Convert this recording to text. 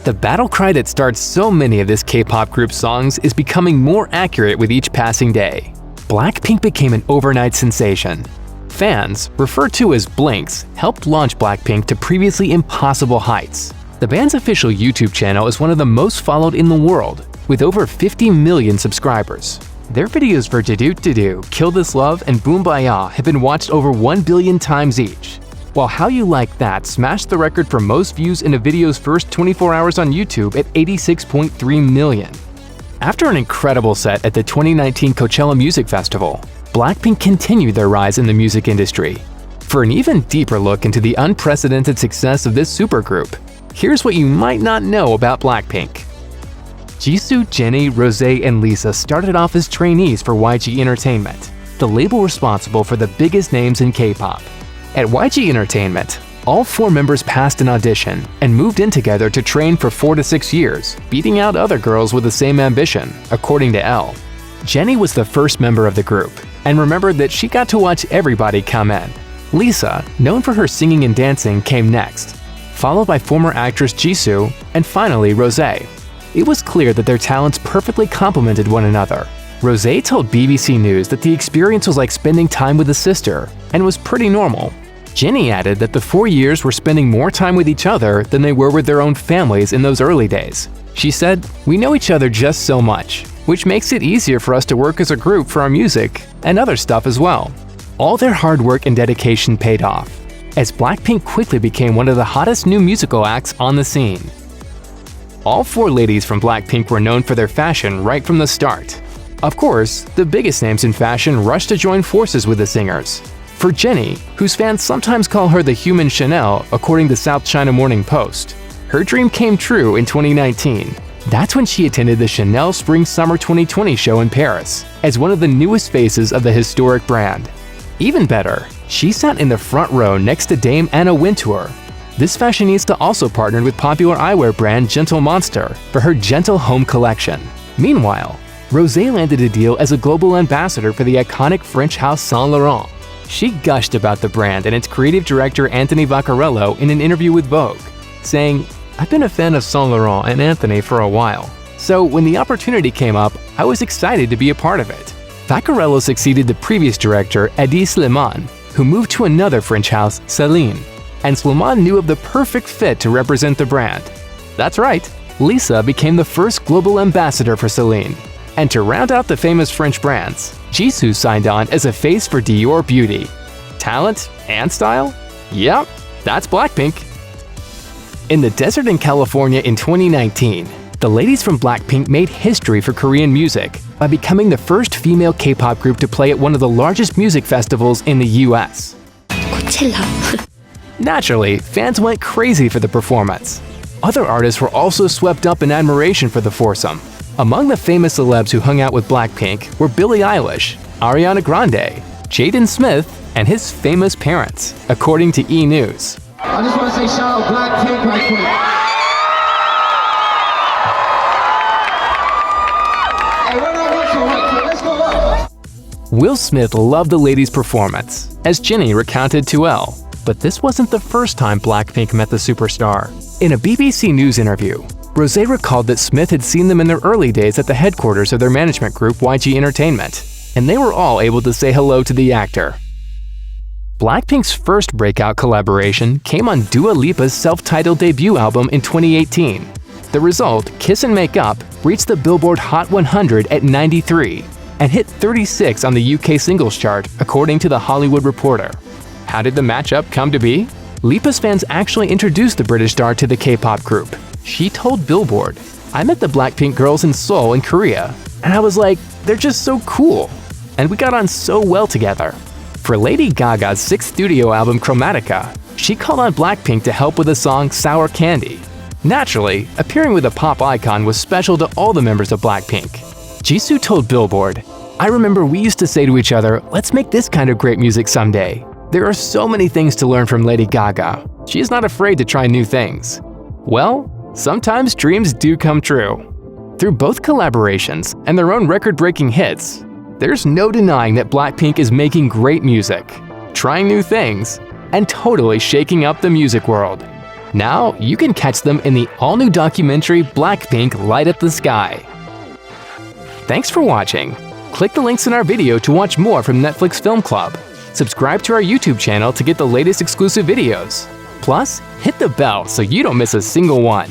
The battle cry that starts so many of this K-pop group's songs is becoming more accurate with each passing day. Blackpink became an overnight sensation. Fans, referred to as Blinks, helped launch Blackpink to previously impossible heights. The band's official YouTube channel is one of the most followed in the world, with over 50 million subscribers. Their videos for Do, Kill This Love, and Boombayah have been watched over 1 billion times each, while How You Like That smashed the record for most views in a video's first 24 hours on YouTube at 86.3 million. After an incredible set at the 2019 Coachella Music Festival, Blackpink continued their rise in the music industry. For an even deeper look into the unprecedented success of this supergroup, here's what you might not know about Blackpink. Jisoo, Jennie, Rosé, and Lisa started off as trainees for YG Entertainment, the label responsible for the biggest names in K-pop. At YG Entertainment, all 4 members passed an audition and moved in together to train for 4 to 6 years, beating out other girls with the same ambition, according to Elle. Jennie was the first member of the group and remembered that she got to watch everybody come in. Lisa, known for her singing and dancing, came next, followed by former actress Jisoo, and finally Rosé. It was clear that their talents perfectly complemented one another. Rosé told BBC News that the experience was like spending time with a sister and was pretty normal. Jennie added that the 4 years were spending more time with each other than they were with their own families in those early days. She said, "We know each other just so much, which makes it easier for us to work as a group for our music and other stuff as well." All their hard work and dedication paid off, as Blackpink quickly became one of the hottest new musical acts on the scene. All 4 ladies from Blackpink were known for their fashion right from the start. Of course, the biggest names in fashion rushed to join forces with the singers. For Jennie, whose fans sometimes call her the human Chanel according to South China Morning Post, her dream came true in 2019. That's when she attended the Chanel Spring-Summer 2020 show in Paris as one of the newest faces of the historic brand. Even better, she sat in the front row next to Dame Anna Wintour. This fashionista also partnered with popular eyewear brand Gentle Monster for her Gentle Home collection. Meanwhile, Rosé landed a deal as a global ambassador for the iconic French house Saint Laurent. She gushed about the brand and its creative director Anthony Vaccarello in an interview with Vogue, saying, "I've been a fan of Saint Laurent and Anthony for a while, so when the opportunity came up, I was excited to be a part of it." Vaccarello succeeded the previous director Hedi Slimane, who moved to another French house, Celine, and Slimane knew of the perfect fit to represent the brand. That's right, Lisa became the first global ambassador for Celine. And to round out the famous French brands, Jisoo signed on as a face for Dior Beauty. Talent and style? Yep, that's Blackpink. In the desert in California in 2019, the ladies from Blackpink made history for Korean music by becoming the first female K-pop group to play at one of the largest music festivals in the US. Coachella. Naturally, fans went crazy for the performance. Other artists were also swept up in admiration for the foursome. Among the famous celebs who hung out with Blackpink were Billie Eilish, Ariana Grande, Jaden Smith, and his famous parents, according to E! News. I just want to say shout out Blackpink right quick. Hey, we're not watching right quick. Let's go up. Will Smith loved the ladies' performance, as Jennie recounted to Elle. But this wasn't the first time Blackpink met the superstar. In a BBC News interview, Rosé recalled that Smith had seen them in their early days at the headquarters of their management group YG Entertainment, and they were all able to say hello to the actor. Blackpink's first breakout collaboration came on Dua Lipa's self-titled debut album in 2018. The result, Kiss and Make Up, reached the Billboard Hot 100 at 93 and hit 36 on the UK singles chart, according to The Hollywood Reporter. How did the matchup come to be? Lipa's fans actually introduced the British star to the K-pop group. She told Billboard, "I met the Blackpink girls in Seoul in Korea, and I was like, they're just so cool, and we got on so well together." For Lady Gaga's 6th studio album Chromatica, she called on Blackpink to help with the song Sour Candy. Naturally, appearing with a pop icon was special to all the members of Blackpink. Jisoo told Billboard, "I remember we used to say to each other, let's make this kind of great music someday. There are so many things to learn from Lady Gaga. She is not afraid to try new things." Well, sometimes dreams do come true. Through both collaborations and their own record-breaking hits, there's no denying that Blackpink is making great music, trying new things, and totally shaking up the music world. Now you can catch them in the all-new documentary Blackpink Light Up the Sky. Thanks for watching. Click the links in our video to watch more from Netflix Film Club. Subscribe to our YouTube channel to get the latest exclusive videos. Plus, hit the bell so you don't miss a single one.